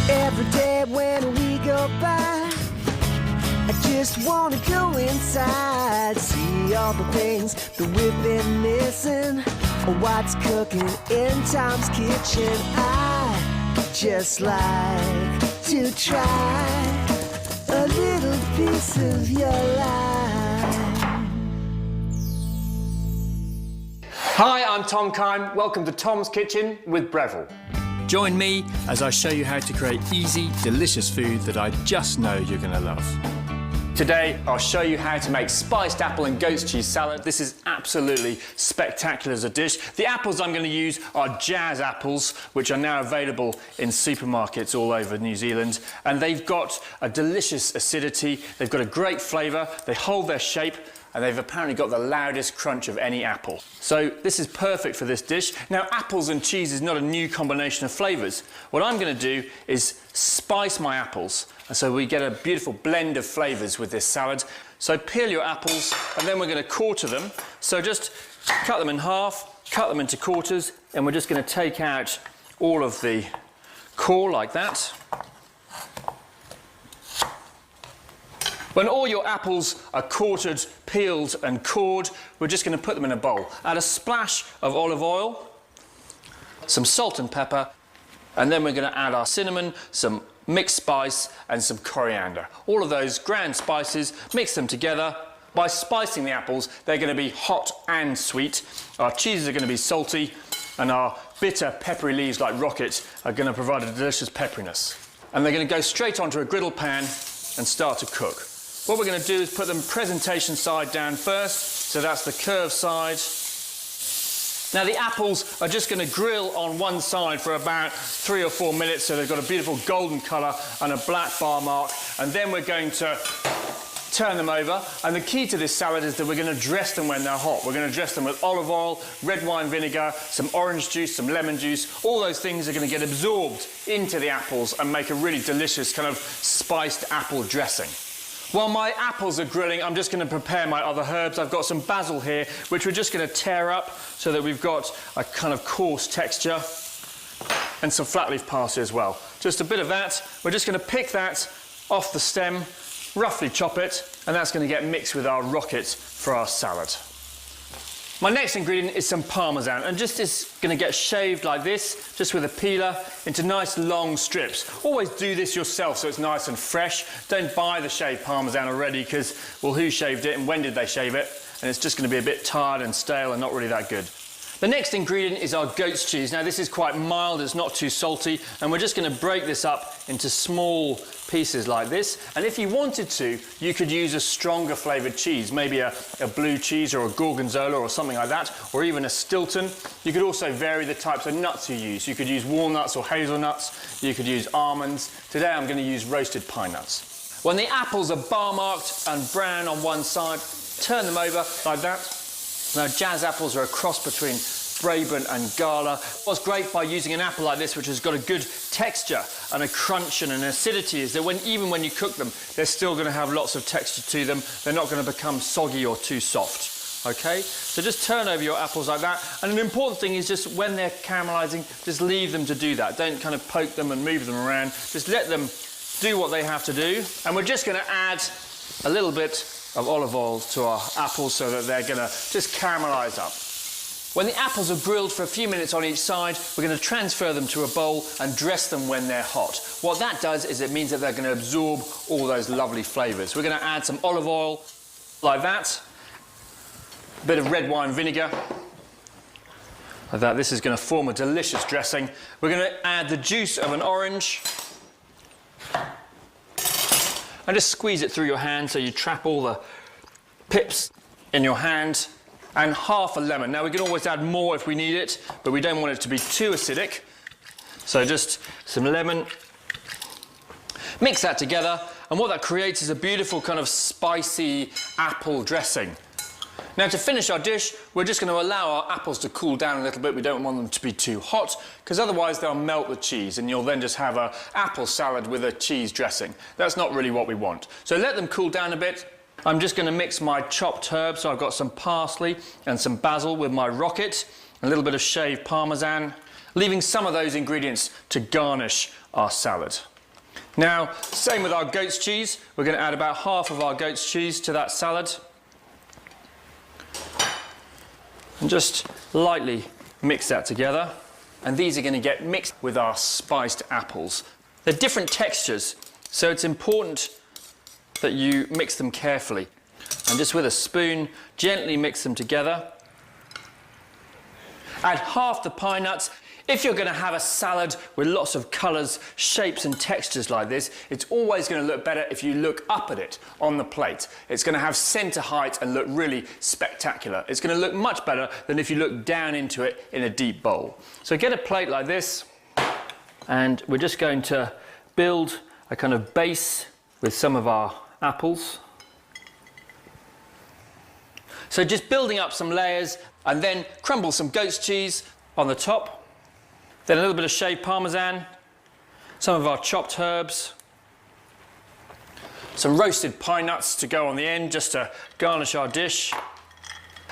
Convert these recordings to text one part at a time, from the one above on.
Every day when we go by, I just wanna go inside, see all the things that we've been missing, or what's cooking in Tom's kitchen. I just like to try a little piece of your life. Hi, I'm Tom Kime. Welcome to Tom's Kitchen with Breville. Join me as I show you how to create easy, delicious food that I just know you're going to love. Today, I'll show you how to make spiced apple and goat's cheese salad. This is absolutely spectacular as a dish. The apples I'm going to use are Jazz apples, which are now available in supermarkets all over New Zealand. And they've got a delicious acidity, they've got a great flavour, they hold their shape, and they've apparently got the loudest crunch of any apple. So this is perfect for this dish. Now, apples and cheese is not a new combination of flavours. What I'm going to do is spice my apples, and so we get a beautiful blend of flavours with this salad. So peel your apples, and then we're going to quarter them. So just cut them in half, cut them into quarters, and we're just going to take out all of the core like that. When all your apples are quartered, peeled and cored, we're just going to put them in a bowl. Add a splash of olive oil, some salt and pepper, and then we're going to add our cinnamon, some mixed spice and some coriander. All of those ground spices, mix them together. By spicing the apples, they're going to be hot and sweet. Our cheeses are going to be salty, and our bitter peppery leaves like rocket are going to provide a delicious pepperiness. And they're going to go straight onto a griddle pan and start to cook. What we're going to do is put them presentation side down first, so that's the curved side. Now the apples are just going to grill on one side for about 3 or 4 minutes, so they've got a beautiful golden colour and a black bar mark, and then we're going to turn them over. And the key to this salad is that we're going to dress them when they're hot. We're going to dress them with olive oil, red wine vinegar, some orange juice, some lemon juice. All those things are going to get absorbed into the apples and make a really delicious kind of spiced apple dressing. While my apples are grilling, I'm just going to prepare my other herbs. I've got some basil here, which we're just going to tear up so that we've got a kind of coarse texture, and some flat leaf parsley as well. Just a bit of that. We're just going to pick that off the stem, roughly chop it, and that's going to get mixed with our rocket for our salad. My next ingredient is some parmesan, and just is going to get shaved like this, just with a peeler, into nice long strips. Always do this yourself so it's nice and fresh. Don't buy the shaved parmesan already, because, well, who shaved it and when did they shave it? And it's just going to be a bit tired and stale and not really that good. The next ingredient is our goat's cheese. Now this is quite mild, it's not too salty, and we're just going to break this up into small pieces like this. And if you wanted to, you could use a stronger flavoured cheese, maybe a blue cheese or a gorgonzola or something like that, or even a Stilton. You could also vary the types of nuts you use. You could use walnuts or hazelnuts, you could use almonds. Today I'm going to use roasted pine nuts. When the apples are bar marked and brown on one side, turn them over like that. Now, Jazz apples are a cross between Brabant and Gala. What's great by using an apple like this, which has got a good texture and a crunch and an acidity, is that even when you cook them, they're still going to have lots of texture to them. They're not going to become soggy or too soft. Okay? So just turn over your apples like that. And an important thing is just when they're caramelising, just leave them to do that. Don't kind of poke them and move them around. Just let them do what they have to do. And we're just going to add a little bit of olive oil to our apples so that they're going to just caramelise up. When the apples are grilled for a few minutes on each side, we're going to transfer them to a bowl and dress them when they're hot. What that does is it means that they're going to absorb all those lovely flavours. We're going to add some olive oil like that, a bit of red wine vinegar like that. This is going to form a delicious dressing. We're going to add the juice of an orange and just squeeze it through your hand so you trap all the pips in your hand, and half a lemon. Now we can always add more if we need it, but we don't want it to be too acidic. So just some lemon. Mix that together, and what that creates is a beautiful kind of spicy apple dressing. Now to finish our dish, we're just going to allow our apples to cool down a little bit. We don't want them to be too hot, because otherwise they'll melt the cheese and you'll then just have an apple salad with a cheese dressing. That's not really what we want. So let them cool down a bit. I'm just going to mix my chopped herbs. So I've got some parsley and some basil with my rocket, a little bit of shaved parmesan, leaving some of those ingredients to garnish our salad. Now, same with our goat's cheese. We're going to add about half of our goat's cheese to that salad. And just lightly mix that together. And these are going to get mixed with our spiced apples. They're different textures, so it's important that you mix them carefully. And just with a spoon, gently mix them together. Add half the pine nuts. If you're going to have a salad with lots of colours, shapes and textures like this, it's always going to look better if you look up at it on the plate. It's going to have centre height and look really spectacular. It's going to look much better than if you look down into it in a deep bowl. So get a plate like this, and we're just going to build a kind of base with some of our apples. So just building up some layers, and then crumble some goat's cheese on the top. Then a little bit of shaved parmesan, some of our chopped herbs, some roasted pine nuts to go on the end just to garnish our dish.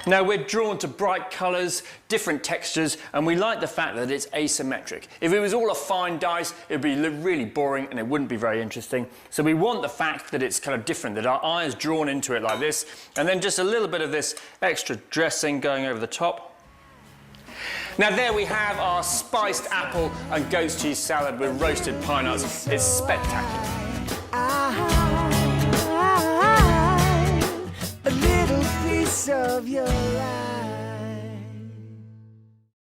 Now we're drawn to bright colours, different textures, and we like the fact that it's asymmetric. If it was all a fine dice, it would be really boring and it wouldn't be very interesting. So we want the fact that it's kind of different, that our eye is drawn into it like this, and then just a little bit of this extra dressing going over the top. Now there we have our spiced apple and goat's cheese salad with roasted pine nuts. It's spectacular. A little piece of your life.